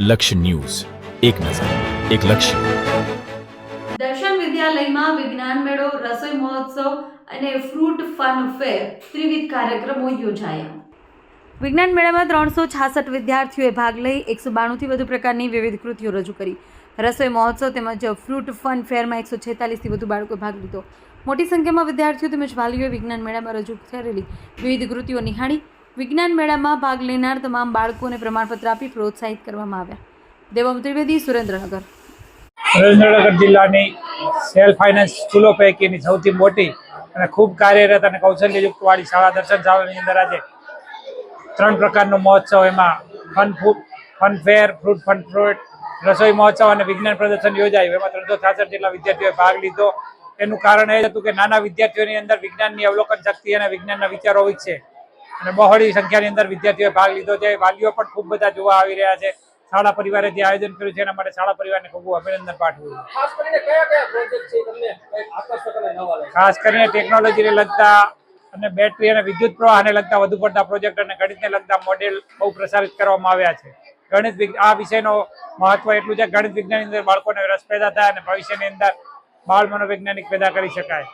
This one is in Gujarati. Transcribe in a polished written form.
લક્ષ્ય ન્યૂઝ, એક નજર, એક લક્ષ્ય. દર્શન વિદ્યાલયમાં વિજ્ઞાન મેળો, રસોઈ મહોત્સવ અને ફ્રૂટ ફન ફેર ત્રિવિધ કાર્યક્રમો યોજાયા. વિજ્ઞાન મેળામાં 366 વિદ્યાર્થીઓએ ભાગ લઈ 192થી વધુ પ્રકારની વિવિધ કૃતિઓ રજૂ કરી. રસોઈ મહોત્સવ તેમજ ફ્રૂટ ફન ફેરમાં 146થી વધુ બાળકોએ ભાગ લીધો. મોટી સંખ્યામાં વિદ્યાર્થીઓ તેમજ વાલીઓએ વિજ્ઞાન મેળામાં રજૂ કરેલી વિવિધ કૃતિઓ નિહાળી. વિજ્ઞાન મેળામાં ભાગ લેનાર તમામ બાળકોને પ્રમાણપત્ર આપી પ્રોત્સાહિત કરવામાં આવ્યા. દેવમ ત્રિવેદી, સુરેન્દ્રનગર. સુરેન્દ્રનગર જિલ્લાની સેલ્ફ ફાઇનાન્સ સ્કૂલો પૈકીની સૌથી મોટી અને ખૂબ કાર્યરત અને કૌશલ્યયુક્તવાળી શાળા દર્શન શાળાની અંદર આજે 3 પ્રકારનો મહોત્સવ, એમાં fun fair, fruit fun fruit, રસોઈ મહોત્સવ અને વિજ્ઞાન પ્રદર્શન યોજાયું. એમાં 366 જેટલા વિદ્યાર્થીઓએ ભાગ લીધો. એનું કારણ એ હતું કે નાના વિદ્યાર્થીઓની અંદર વિજ્ઞાનની અવલોકન શક્તિ અને વિજ્ઞાનના વિચારો વિકસે અને બહોળી સંખ્યાની અંદર વિદ્યાર્થીઓએ ભાગ લીધો છે. વાલીઓ પણ ખૂબ બધા જોવા આવી રહ્યા છે. શાળા પરિવારે જે આયોજન કર્યું છે એના માટે શાળા પરિવારને ખૂબ અભિનંદન પાઠવું. ખાસ કરીને ટેકનોલોજીને લગતા અને બેટરી અને વિદ્યુત પ્રવાહને લગતા વધુ પડતા પ્રોજેક્ટ અને ગણિતને લગતા મોડેલ બહુ પ્રસારિત કરવામાં આવ્યા છે. આ વિષયનો મહત્વ એટલું છે, ગણિત વિજ્ઞાનની અંદર બાળકોને રસ પેદા થાય અને ભવિષ્યની અંદર બાળ મનોવૈજ્ઞાનિક પેદા કરી શકાય.